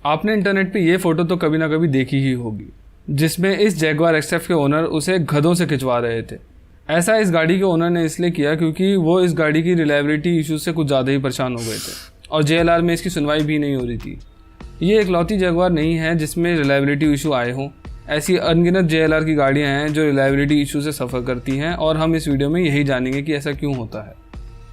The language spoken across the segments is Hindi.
आपने इंटरनेट पे ये फ़ोटो तो कभी ना कभी देखी ही होगी, जिसमें इस जैगवार XF के ओनर उसे गधों से खिंचवा रहे थे। ऐसा इस गाड़ी के ओनर ने इसलिए किया क्योंकि वो इस गाड़ी की रिलायबिलिटी इशू से कुछ ज़्यादा ही परेशान हो गए थे और JLR में इसकी सुनवाई भी नहीं हो रही थी। ये इकलौती जैगवार नहीं है जिसमें रिलायबिलिटी इशू आए हों। ऐसी अनगिनत JLR की गाड़ियाँ हैं जो रिलायबिलिटी इशू से सफ़र करती हैं और हम इस वीडियो में यही जानेंगे कि ऐसा क्यों होता है।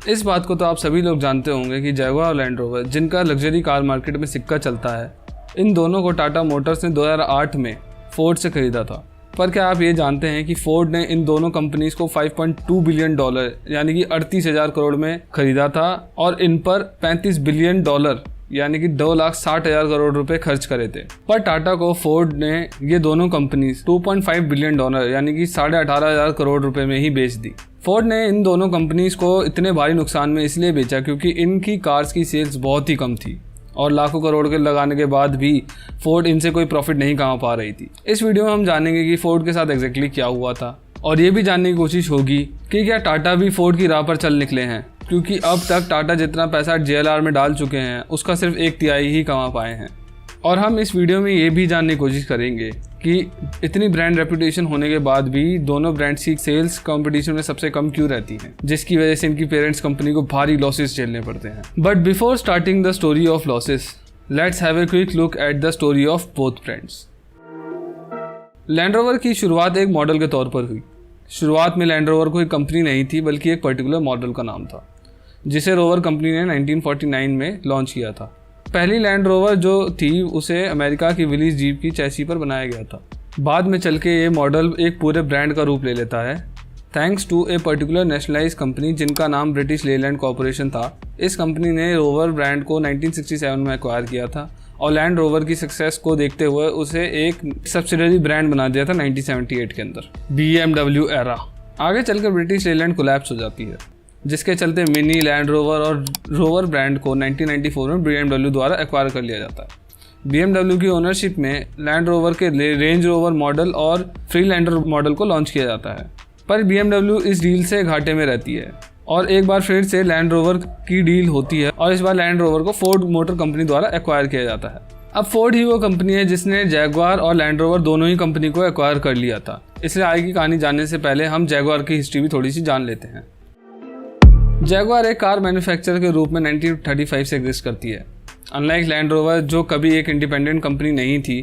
इस बात को तो आप सभी लोग जानते होंगे कि जैगवार और लैंड रोवर, जिनका लग्जरी कार मार्केट में सिक्का चलता है, इन दोनों को टाटा मोटर्स ने 2008 में फोर्ड से खरीदा था। पर क्या आप ये जानते हैं कि फोर्ड ने इन दोनों कंपनीज को $5.2 बिलियन यानी कि 38,000 करोड़ में खरीदा था और इन पर $35 बिलियन यानी कि 2,60,000 करोड़ रुपए खर्च करे थे। पर टाटा को फोर्ड ने ये दोनों कंपनीज $2.5 बिलियन यानी कि 18,500 करोड़ रुपए में ही बेच दी। फोर्ड ने इन दोनों कंपनीज को इतने भारी नुकसान में इसलिए बेचा क्योंकि इनकी कार्स की सेल्स बहुत ही कम थी और लाखों करोड़ के लगाने के बाद भी फोर्ड इनसे कोई प्रॉफिट नहीं कमा पा रही थी। इस वीडियो में हम जानेंगे कि फोर्ड के साथ एग्जैक्टली क्या हुआ था और ये भी जानने की कोशिश होगी कि क्या टाटा भी फोर्ड की राह पर चल निकले हैं, क्योंकि अब तक टाटा जितना पैसा JLR में डाल चुके हैं उसका सिर्फ 1/3 ही कमा पाए हैं। और हम इस वीडियो में ये भी जानने की कोशिश करेंगे कि इतनी ब्रांड रेपुटेशन होने के बाद भी दोनों ब्रांड्स की सेल्स कंपटीशन में सबसे कम क्यों रहती हैं, जिसकी वजह से इनकी पेरेंट्स कंपनी को भारी लॉसेस झेलने पड़ते हैं। But before starting the story of losses, let's have a quick look at the story of both brands. Land Rover की शुरुआत एक मॉडल के तौर पर हुई। शुरुआत में लैंड रोवर कोई कंपनी नहीं थी बल्कि एक पर्टिकुलर मॉडल का नाम था, जिसे रोवर कंपनी ने 1949 में लॉन्च किया था। पहली लैंड रोवर जो थी उसे अमेरिका की विलीज जीप की चैसी पर बनाया गया था। बाद में चल के ये मॉडल एक पूरे ब्रांड का रूप ले लेता है thanks to a particular nationalised company जिनका नाम ब्रिटिश लेलैंड कॉर्पोरेशन था। इस कंपनी ने रोवर ब्रांड को 1967 में एक्वायर किया था और लैंड रोवर की सक्सेस को देखते हुए उसे एक सब्सिडरी ब्रांड बना दिया था 1978 के अंदर, BMW एरा। आगे चलकर ब्रिटिश लेलैंड कोलैप्स हो जाती है, जिसके चलते मिनी, लैंड रोवर और रोवर ब्रांड को 1994 में BMW द्वारा एक्वायर कर लिया जाता है। BMW की ओनरशिप में लैंड रोवर के रेंज रोवर मॉडल और फ्रीलैंडर मॉडल को लॉन्च किया जाता है। पर BMW इस डील से घाटे में रहती है और एक बार फिर से लैंड रोवर की डील होती है और इस बार लैंड रोवर को फोर्ड मोटर कंपनी द्वारा एक्वायर किया जाता है। अब फोर्ड ही वो कंपनी है जिसने जैगवार और लैंड रोवर दोनों ही कंपनी को एक्वायर कर लिया था। इसलिए आगे की कहानी जानने से पहले हम जैगवार की हिस्ट्री भी थोड़ी सी जान लेते हैं। जैगवार एक कार मैन्युफैक्चरर के रूप में 1935 से एग्जिस्ट करती है। अनलाइक लैंड रोवर जो कभी एक इंडिपेंडेंट कंपनी नहीं थी,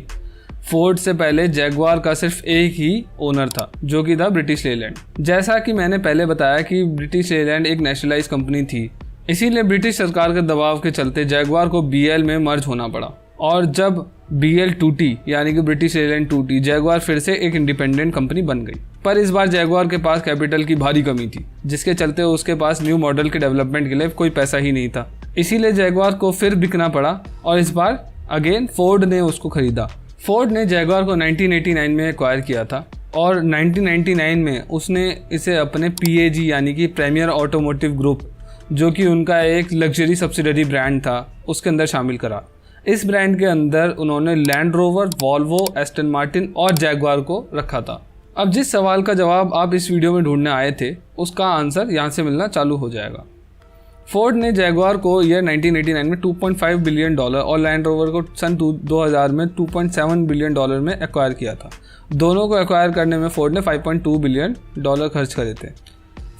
फोर्ड से पहले जैगवार का सिर्फ एक ही ओनर था जो कि था ब्रिटिश लेलैंड। जैसा कि मैंने पहले बताया कि ब्रिटिश लेलैंड एक नेशनलाइज कंपनी थी, इसीलिए ब्रिटिश सरकार के दबाव के चलते जैगवार को BL में मर्ज होना पड़ा और जब BL टूटी यानी कि ब्रिटिश लेलैंड टूटी, जैगवार फिर से एक इंडिपेंडेंट कंपनी बन गई। पर इस बार जैगवार के पास कैपिटल की भारी कमी थी, जिसके चलते उसके पास न्यू मॉडल के डेवलपमेंट के लिए कोई पैसा ही नहीं था। इसीलिए जैगवार को फिर बिकना पड़ा और इस बार अगेन फोर्ड ने उसको खरीदा। फोर्ड ने जैगवार को 1989 में एक्वायर किया था और 1999 में उसने इसे अपने PAG यानी कि प्रीमियर ऑटोमोटिव ग्रुप, जो कि उनका एक लग्जरी सब्सिडरी ब्रांड था, उसके अंदर शामिल करा। इस ब्रांड के अंदर उन्होंने land rover, Volvo, Aston Martin और जैगवार को रखा था। अब जिस सवाल का जवाब आप इस वीडियो में ढूंढने आए थे, उसका आंसर यहाँ से मिलना चालू हो जाएगा। फोर्ड ने जैगवार को ईयर 1989 में $2.5 बिलियन और लैंड रोवर को सन 2000 में $2.7 बिलियन में एक्वायर किया था। दोनों को एक्वायर करने में फोर्ड ने $5.2 बिलियन खर्च करे थे।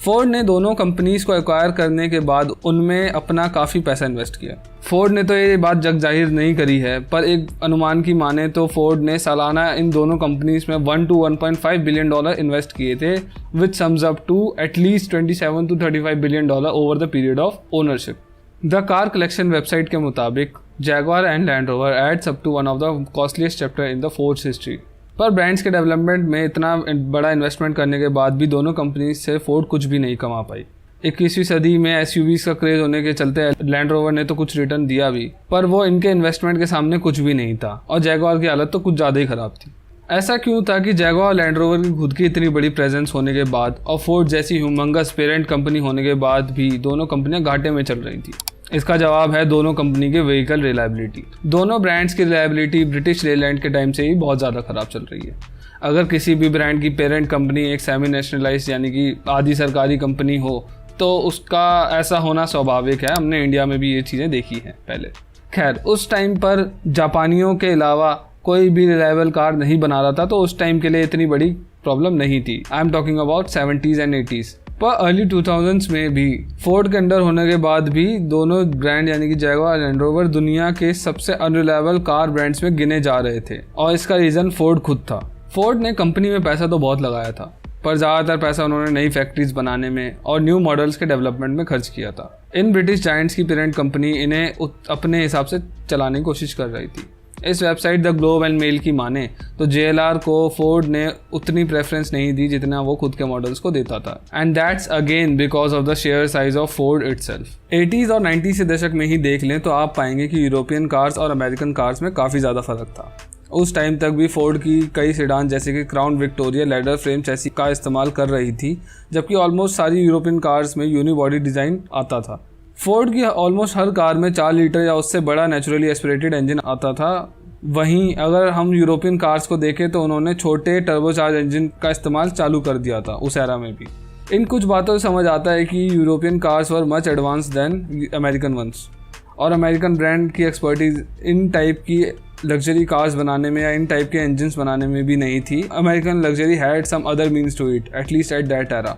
फोर्ड ने दोनों कंपनीज को एक्वायर करने के बाद उनमें अपना काफ़ी पैसा इन्वेस्ट किया। फोर्ड ने तो ये बात जग जाहिर नहीं करी है, पर एक अनुमान की माने तो फोर्ड ने सालाना इन दोनों कंपनीज में $1 to $1.5 बिलियन इन्वेस्ट किए थे, which sums up to at least $27 to $35 billion over the period of ownership. The car collection website के मुताबिक Jaguar and Land Rover adds up to one of the costliest chapter in the Ford's history. पर ब्रांड्स के डेवलपमेंट में इतना बड़ा इन्वेस्टमेंट करने के बाद भी दोनों कंपनीज से फोर्ड कुछ भी नहीं कमा पाई। 21वीं सदी में SUVs का क्रेज होने के चलते लैंड रोवर ने तो कुछ रिटर्न दिया भी, पर वो इनके इन्वेस्टमेंट के सामने कुछ भी नहीं था और जैगवार की हालत तो कुछ ज़्यादा ही खराब थी। ऐसा क्यों था कि जैगवार और लैंड रोवर की खुद की इतनी बड़ी प्रेजेंस होने के बाद और फोर्ड जैसी ह्यूमंगस पेरेंट कंपनी होने के बाद भी दोनों कंपनियां घाटे में चल रही थी? इसका जवाब है दोनों कंपनी के व्हीकल रिलायबिलिटी। दोनों ब्रांड्स की रिलायबिलिटी ब्रिटिश लेलैंड के टाइम से ही बहुत ज़्यादा ख़राब चल रही है। अगर किसी भी ब्रांड की पेरेंट कंपनी एक सेमी नेशनलाइज्ड यानी कि आधी सरकारी कंपनी हो तो उसका ऐसा होना स्वाभाविक है। हमने इंडिया में भी ये चीज़ें देखी हैं पहले। खैर उस टाइम पर जापानियों के अलावा कोई भी रिलायबल कार नहीं बना रहा था, तो उस टाइम के लिए इतनी बड़ी प्रॉब्लम नहीं थी। I am talking about 70s and 80s। पर अर्ली 2000s में भी फोर्ड के अंडर होने के बाद भी दोनों ब्रांड यानी कि जैगुआर लैंड रोवर दुनिया के सबसे अनरिलायबल कार ब्रांड्स में गिने जा रहे थे, और इसका रीज़न फोर्ड खुद था। फोर्ड ने कंपनी में पैसा तो बहुत लगाया था, पर ज़्यादातर पैसा उन्होंने नई फैक्ट्रीज बनाने में और न्यू मॉडल्स के डेवलपमेंट में खर्च किया था। इन ब्रिटिश जायंट्स की पेरेंट कंपनी इन्हें अपने हिसाब से चलाने की कोशिश कर रही थी। इस website the Globe and Mail की माने तो JLR को फोर्ड ने उतनी प्रेफरेंस नहीं दी जितना वो खुद के मॉडल्स को देता था, and that's again because of the share size of Ford itself. 80s और 90s के दशक में ही देख लें तो आप पाएंगे कि यूरोपियन कार्स और अमेरिकन कार्स में काफ़ी ज़्यादा फर्क था। उस टाइम तक भी फोर्ड की कई सेडान जैसे कि crown Victoria ladder frame chassis का इस्तेमाल कर रही थी, जबकि ऑलमोस्ट सारी यूरोपियन कार्स में यूनिबॉडी डिज़ाइन आता था। फोर्ड की ऑलमोस्ट हर कार में 4 लीटर या उससे बड़ा नेचुरली एस्पिरेटेड इंजन आता था। वहीं अगर हम यूरोपियन कार्स को देखें तो उन्होंने छोटे टर्बोचार्ज इंजन का इस्तेमाल चालू कर दिया था उस एरा में भी। इन कुछ बातों से समझ आता है कि European cars were much advance than American ones, और अमेरिकन ब्रांड की एक्सपर्टीज इन टाइप की लग्जरी कार्स बनाने में या इन टाइप के इंजन्स बनाने में भी नहीं थी। American luxury had some other means to it, at least at that era.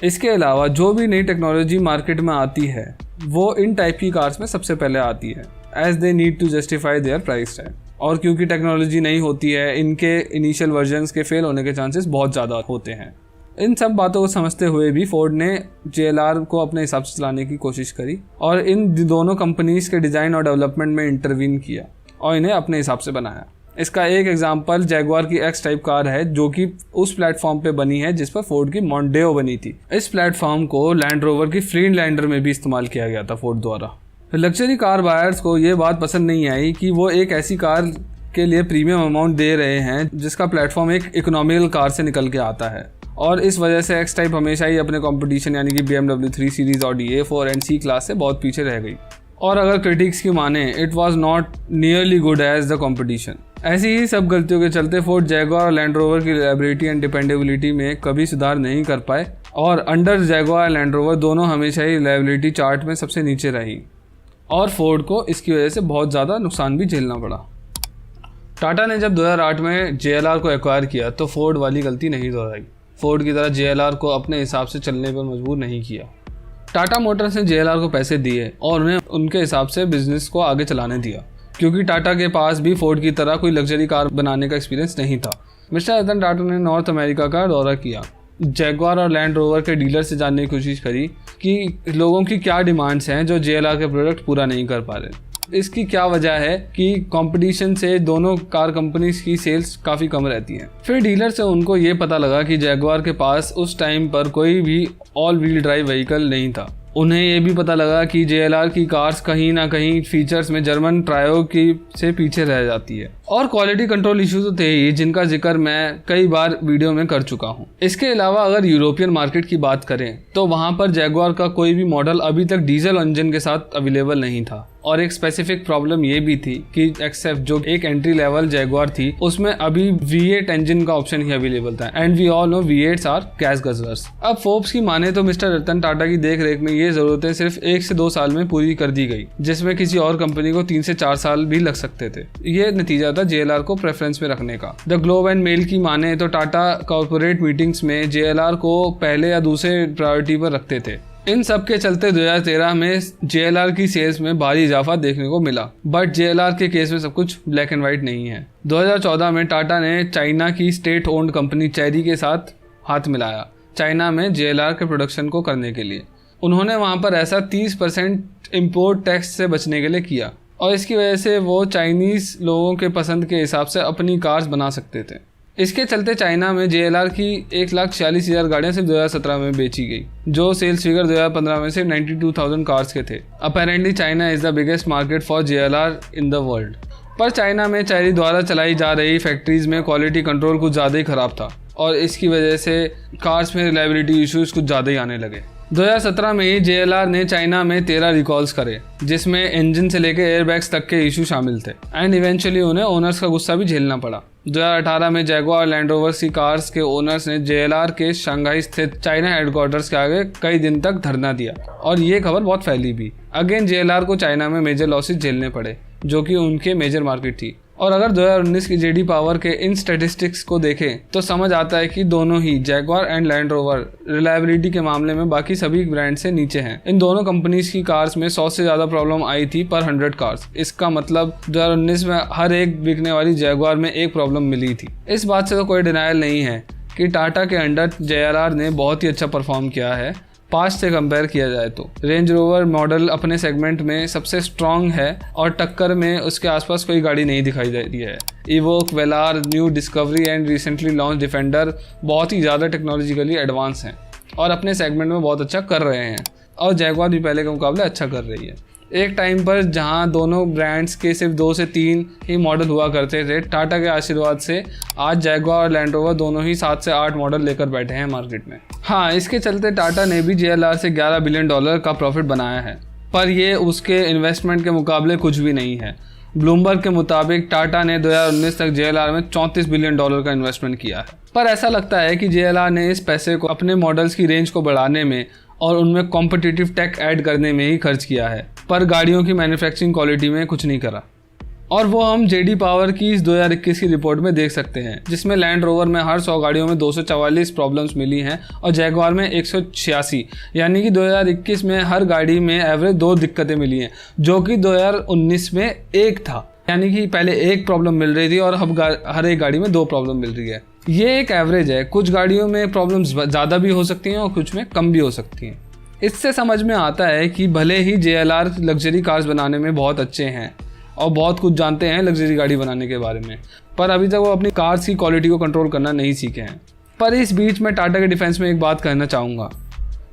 इसके अलावा जो भी नई टेक्नोलॉजी मार्केट में आती है वो इन टाइप की कार्स में सबसे पहले आती है, as they need to justify their price tag. और क्योंकि टेक्नोलॉजी नहीं होती है, इनके इनिशियल वर्जन्स के फेल होने के चांसेस बहुत ज़्यादा होते हैं। इन सब बातों को समझते हुए भी फोर्ड ने JLR को अपने हिसाब से चलाने की कोशिश करी और इन दोनों कंपनीज के डिज़ाइन और डेवलपमेंट में इंटरवीन किया और इन्हें अपने हिसाब से बनाया। इसका एक एग्जांपल जैगुआर की X टाइप कार है, जो कि उस प्लेटफॉर्म पे बनी है जिस पर फोर्ड की मॉन्डेओ बनी थी। इस प्लेटफॉर्म को लैंड रोवर की फ्रीलैंडर में भी इस्तेमाल किया गया था फोर्ड द्वारा। लग्जरी कार बायर्स को ये बात पसंद नहीं आई कि वो एक ऐसी कार के लिए प्रीमियम अमाउंट दे रहे हैं जिसका प्लेटफॉर्म एक इकोनॉमिकल कार से निकल के आता है, और इस वजह से X टाइप हमेशा ही अपने कंपटीशन यानी कि BMW 3 सीरीज और A4 एंड C क्लास से बहुत पीछे रह गई। और अगर क्रिटिक्स की माने it was not nearly good as the competition. ऐसी ही सब गलतियों के चलते फोर्ड जैगुआर और लैंड रोवर की रिलायबिलिटी एंड डिपेंडेबिलिटी में कभी सुधार नहीं कर पाए, और अंडर जैगुआर और लैंड रोवर दोनों हमेशा ही रिलायबिलिटी चार्ट में सबसे नीचे रही, और फोर्ड को इसकी वजह से बहुत ज़्यादा नुकसान भी झेलना पड़ा। टाटा ने जब 2008 में JLR को एक्वायर किया तो फोर्ड वाली गलती नहीं दोहराई। फोर्ड की तरह JLR को अपने हिसाब से चलने पर मजबूर नहीं किया। टाटा मोटर्स ने JLR को पैसे दिए और उन्हें उनके हिसाब से बिजनेस को आगे चलाने दिया, क्योंकि टाटा के पास भी फोर्ड की तरह कोई लग्जरी कार बनाने का एक्सपीरियंस नहीं था। मिस्टर रतन टाटा ने नॉर्थ अमेरिका का दौरा किया, जैगुआर और लैंड रोवर के डीलर से जानने की कोशिश करी कि लोगों की क्या डिमांड्स हैं जो JLR के प्रोडक्ट पूरा नहीं कर पा रहे। इसकी क्या वजह है कि कंपटीशन से दोनों कार कंपनीज की सेल्स काफ़ी कम रहती हैं। फिर डीलर से उनको ये पता लगा कि जैगुआर के पास उस टाइम पर कोई भी ऑल व्हील ड्राइव व्हीकल नहीं था। उन्हें ये भी पता लगा कि JLR की कार्स कहीं ना कहीं फीचर्स में जर्मन ट्रायो की से पीछे रह जाती है, और क्वालिटी कंट्रोल इशू तो थे ही, जिनका जिक्र मैं कई बार वीडियो में कर चुका हूँ। इसके अलावा अगर यूरोपियन मार्केट की बात करें तो वहाँ पर जैगुआर का कोई भी मॉडल अभी तक डीजल इंजन के साथ अवेलेबल नहीं था, और एक स्पेसिफिक प्रॉब्लम ये भी थी कि XF जो एक एंट्री लेवल जैगुआर थी उसमें अभी V8 इंजन का ऑप्शन ही अवेलेबल था, and we all know V8s are gas guzzlers. अब फोर्ब्स की माने तो मिस्टर रतन टाटा की देख रेख में ये जरूरतें सिर्फ 1 से 2 साल में पूरी कर दी गई, जिसमें किसी और कंपनी को 3 से 4 साल भी लग सकते थे। ये नतीजा था JLR को प्रेफरेंस में रखने का। द ग्लोब एंड मेल की माने तो टाटा कॉर्पोरेट मीटिंग्स में JLR को पहले या दूसरे प्रायोरिटी पर रखते थे। इन सब के चलते 2013 में JLR की सेल्स में भारी इजाफा देखने को मिला, बट JLR के केस में सब कुछ ब्लैक एंड व्हाइट नहीं है। 2014 में टाटा ने चाइना की स्टेट ओन्ड कंपनी चेरी के साथ हाथ मिलाया चाइना में JLR के प्रोडक्शन को करने के लिए। उन्होंने वहाँ पर ऐसा 30% इम्पोर्ट टैक्स से बचने के लिए किया, और इसकी वजह से वो चाइनीज़ लोगों के पसंद के हिसाब से अपनी कार्स बना सकते थे। इसके चलते चाइना में JLR की 1,46,000 गाड़ियाँ सिर्फ 2017 में बेची गई, जो सेल्स फिगर 2015 में सिर्फ 92,000 कार्स के थे। Apparently China is the biggest market for JLR in the world. पर चाइना में चेरी द्वारा चलाई जा रही फैक्ट्रीज में क्वालिटी कंट्रोल कुछ ज़्यादा ही ख़राब था, और इसकी वजह से कार्स में रिलायबिलिटी इश्यूज कुछ ज़्यादा ही आने लगे। 2017 में ही JLR ने चाइना में 13 रिकॉल्स करे, जिसमें इंजन से लेकर एयरबैग्स तक के इशू शामिल थे, एंड इवेंचुअली उन्हें ओनर्स का गुस्सा भी झेलना पड़ा। 2018 में जैगुआर लैंड रोवर की कार्स के ओनर्स ने JLR के शंघाई स्थित चाइना हेडक्वार्टर्स के आगे कई दिन तक धरना दिया, और ये खबर बहुत फैली भी। अगेन JLR को चाइना में मेजर लॉसेस झेलने पड़े, जो कि उनके मेजर मार्केट थी। और अगर 2019 की जेडी पावर के इन स्टैटिस्टिक्स को देखें तो समझ आता है कि दोनों ही Jaguar and Land Rover reliability के मामले में बाकी सभी ब्रांड से नीचे हैं। इन दोनों कंपनीज की कार्स में 100 से ज़्यादा प्रॉब्लम आई थी पर 100 कार्स। इसका मतलब 2019 में हर एक बिकने वाली जैगवार में एक प्रॉब्लम मिली थी। इस बात से तो कोई डिनायल नहीं है कि टाटा के अंडर JLR ने बहुत ही अच्छा परफॉर्म किया है। पास्ट से कंपेयर किया जाए तो रेंज रोवर मॉडल अपने सेगमेंट में सबसे स्ट्रॉन्ग है और टक्कर में उसके आसपास कोई गाड़ी नहीं दिखाई दे रही है। Evoke, Vellar, new discovery and recently launch defender बहुत ही ज़्यादा टेक्नोलॉजिकली एडवांस हैं और अपने सेगमेंट में बहुत अच्छा कर रहे हैं और जैगवार भी पहले के मुकाबले अच्छा कर रही है। एक टाइम पर जहां दोनों ब्रांड्स के सिर्फ 2 से 3 ही मॉडल हुआ करते थे, टाटा के आशीर्वाद से आज जैगवार और लैंड रोवर दोनों ही 7 से 8 मॉडल लेकर बैठे हैं मार्केट में। हाँ, इसके चलते टाटा ने भी JLR से $11 बिलियन का प्रॉफिट बनाया है, पर ये उसके इन्वेस्टमेंट के मुकाबले कुछ भी नहीं है। ब्लूमबर्ग के मुताबिक टाटा ने 2019 तक JLR में $34 बिलियन का इन्वेस्टमेंट किया है। पर ऐसा लगता है कि JLR ने इस पैसे को अपने मॉडल्स की रेंज को बढ़ाने में और उनमें कॉम्पिटिटिव टेक ऐड करने में ही खर्च किया है, पर गाड़ियों की मैन्युफैक्चरिंग क्वालिटी में कुछ नहीं करा। और वो हम जेडी पावर की इस 2021 की रिपोर्ट में देख सकते हैं, जिसमें लैंड रोवर में हर 100 गाड़ियों में 244 प्रॉब्लम्स मिली हैं और जैगवार में 186, यानी कि 2021 में हर गाड़ी में एवरेज 2 दिक्कतें मिली हैं, जो कि 2019 में 1 था। यानी कि पहले 1 प्रॉब्लम मिल रही थी और अब हर एक गाड़ी में 2 प्रॉब्लम मिल रही है। ये एक एवरेज है, कुछ गाड़ियों में प्रॉब्लम्स ज़्यादा भी हो सकती हैं और कुछ में कम भी हो सकती हैं। इससे समझ में आता है कि भले ही JLR लग्जरी कार्स बनाने में बहुत अच्छे हैं और बहुत कुछ जानते हैं लग्जरी गाड़ी बनाने के बारे में, पर अभी तक वो अपनी कार्स की क्वालिटी को कंट्रोल करना नहीं सीखे हैं। पर इस बीच में टाटा के डिफेंस में एक बात कहना चाहूँगा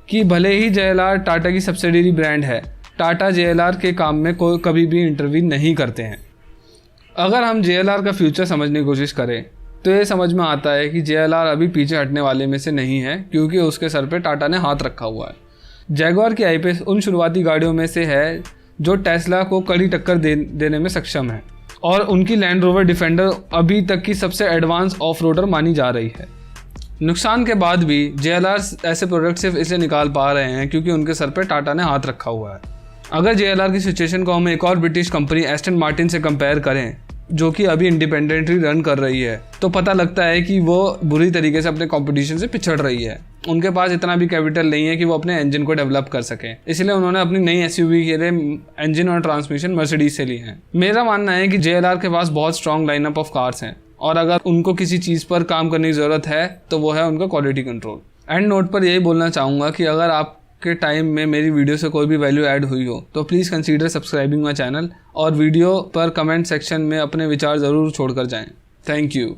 कि भले ही JLR टाटा की सब्सिडियरी ब्रांड है, टाटा JLR के काम में कोई कभी भी इंटरवीन नहीं करते हैं। अगर हम JLR का फ्यूचर समझने की कोशिश करें तो ये समझ में आता है कि JLR अभी पीछे हटने वाले में से नहीं है, क्योंकि उसके सर पे टाटा ने हाथ रखा हुआ है। जैगवार की आईपीएस उन शुरुआती गाड़ियों में से है जो टेस्ला को कड़ी टक्कर देने में सक्षम है और उनकी लैंड रोवर डिफेंडर अभी तक की सबसे एडवांस ऑफ रोडर मानी जा रही है। नुकसान के बाद भी JLR ऐसे प्रोडक्ट सिर्फ इसलिए निकाल पा रहे हैं क्योंकि उनके सर पे टाटा ने हाथ रखा हुआ है। अगर JLR की सिचुएशन को हम एक और ब्रिटिश कंपनी एस्टन मार्टिन से कंपेयर करें, जो कि अभी इंडिपेंडेंटली रन कर रही है, तो पता लगता है कि वो बुरी तरीके से अपने कंपटीशन से पिछड़ रही है। उनके पास इतना भी कैपिटल नहीं है कि वो अपने इंजन को डेवलप कर सकें, इसलिए उन्होंने अपनी नई SUV के लिए इंजन और ट्रांसमिशन मर्सिडीज से लिए हैं। मेरा मानना है कि JLR के पास बहुत स्ट्रॉन्ग लाइनअप ऑफ कार्स हैं और अगर उनको किसी चीज़ पर काम करने की ज़रूरत है तो वो है उनका क्वालिटी कंट्रोल। एंड नोट पर यही बोलना चाहूँगा कि अगर आप के टाइम में मेरी वीडियो से कोई भी वैल्यू ऐड हुई हो तो please consider subscribing my channel और वीडियो पर कमेंट सेक्शन में अपने विचार ज़रूर छोड़कर जाएं। Thank you.